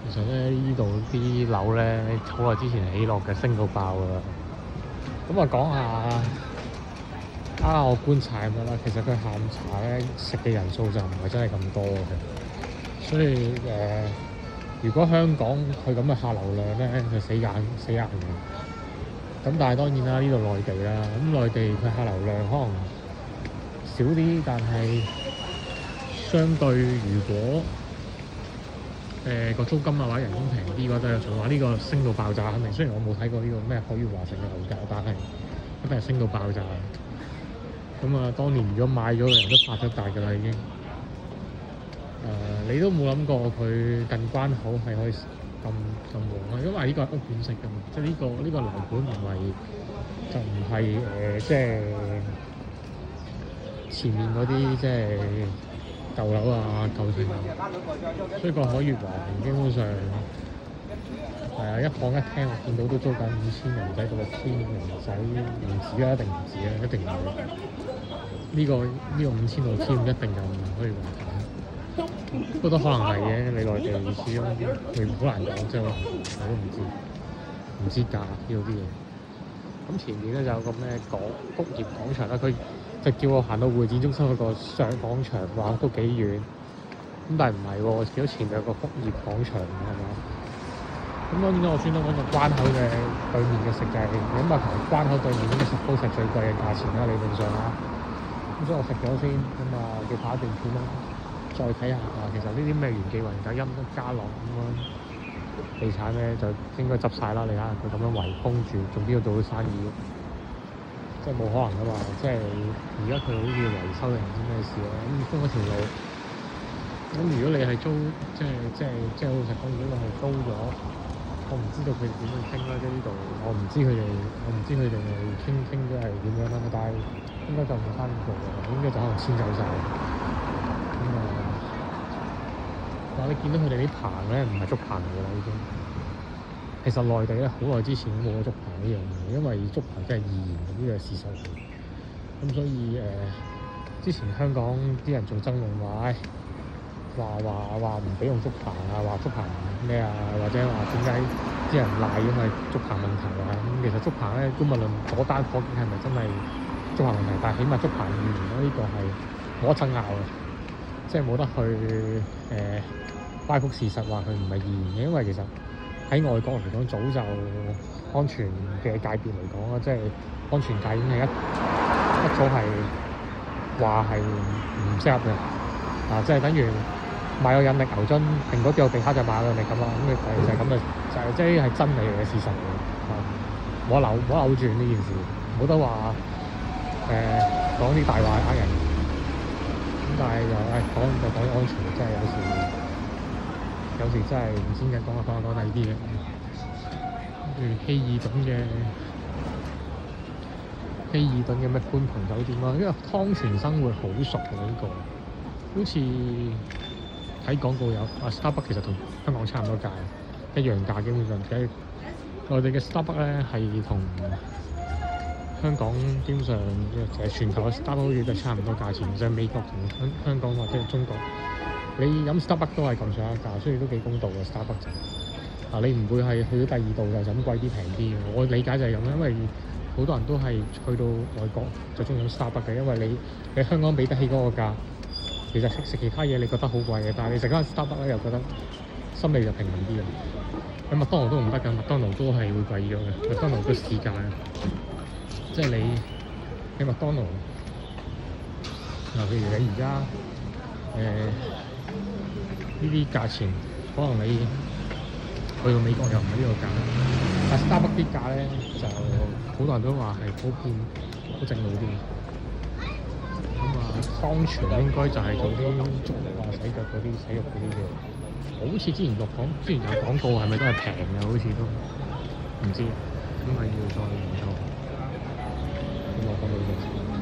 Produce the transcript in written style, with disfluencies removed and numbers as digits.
其實咧，呢度啲樓咧，好耐之前起落嘅，升到爆㗎啦。咁啊，講下我觀察咁樣啦。其實佢下午茶咧食嘅人數就唔係真係咁多嘅，所以如果香港佢咁嘅客流量咧，就死硬嘅。咁但係當然啦，呢度內地啦，咁內地佢客流量可能少啲，但係相對如果個租金啊或者人工平啲嘅話，就係話呢個升到爆炸肯定。雖然我冇睇過呢個咩海悅華城嘅樓價，但係一定係升到爆炸。咁啊，當年如果買咗嘅人都發咗達㗎啦已經。你都冇諗過佢近關口係可以咁旺啊？因為呢個係屋苑式㗎嘛，即係呢個樓盤唔係即係前面嗰啲即係舊樓啊、舊城啊，所以個海悅華城基本上係啊，一房一廳我見到都租緊5000人仔到6000人仔，唔止啦，一定唔止啦，一定唔會。呢個5000到6000一定就唔可以話緊，不過都可能係嘅。你內地始終你好難講，即係我都唔知價呢度啲嘢。咁前面咧就有個咩福業廣場啦，佢就叫我行到會展中心嗰個上廣場，話都幾遠。咁但係唔係喎，我見到前面有個福業廣場係嘛？咁當然啦，我專登揾個關口嘅對面嘅食就係咁啊，同關口對面嗰個食最貴嘅價錢啦，理論上啦。咁所以我食咗先，咁啊要拍一段片啦，再睇下其實呢啲咩元記雲集、欣家樂咁樣地產咧，就應該執晒啦。你睇下佢咁樣圍封住，仲邊度做到生意？即係冇可能噶嘛！即係而家佢好似維修定唔知咩事咧，咁封嗰條路。咁如果你係租，即係老實講，如果你係租咗，我唔知道佢哋點樣傾啦。即係呢度，我唔知佢哋傾咗係點樣啦。但係應該就冇生意做嘅，應該就可能遷走晒。咁但係你見到佢哋啲棚咧，唔係竹棚嚟㗎啦，已經。其實內地咧好耐之前都冇咗竹棚呢樣嘢，因為竹棚真係易燃嘅，呢個係事實嚟。咁所以之前香港啲人仲爭論話，話唔俾用竹棚啊，話竹棚咩啊，或者話點解啲人賴因為竹棚問題啊。咁其實竹棚咧，都無論嗰單火警係咪真係竹棚問題，但係起碼竹棚易燃咯，呢個係冇得爭拗嘅，即係冇得去歪曲事實話佢唔係易燃嘅，因為其實喺外國嚟講，早就安全嘅界別嚟講啦，即係安全界已經係一早係話係唔適合嘅，即係等於買個引力牛津，蘋果掉地下就買個引力咁啦。咁就係咁嘅，即係真理嘅事實嚟嘅，冇得扭轉呢件事，冇得話講啲大話呃人。咁但係又講安全，真係有時真係唔知點解講下第二啲嘢。希爾頓嘅咩觀蓬酒店啦，因為湯泉生活好熟嘅呢個，好似睇廣告有Starbucks 其實同香港差唔多價，一樣價基本上。內地嘅 Starbucks 咧係同香港基本上其實全球嘅 Starbucks 好似都差唔多價錢，就係美國同香港或者係中國，你飲 Starbucks 都係咁上下價，所以都幾公道嘅 Starbucks 就。你唔會係去到第二度就咁貴啲平啲嘅。我理解就係咁，因為好多人都係去到外國就中意飲 Starbucks 嘅，因為你香港俾得起嗰個價，其實食其他嘢你覺得好貴嘅，但係你食翻 Starbucks 咧又覺得心理就平衡啲嘅。喺麥當勞都唔得㗎，麥當勞都係會貴咗嘅，麥當勞都市價嘅，即係你喺麥當勞譬如你而家呢啲價錢，可能你去到美國又唔係呢個價，但 Starbucks 啲價咧就好多人都話係普遍好正路啲。湯泉應該就係做啲足療啊、洗腳嗰啲、洗浴嗰啲嘅。好似之前有廣告係咪都係平嘅？好似都唔知，咁係要再研究。咁我講到呢度。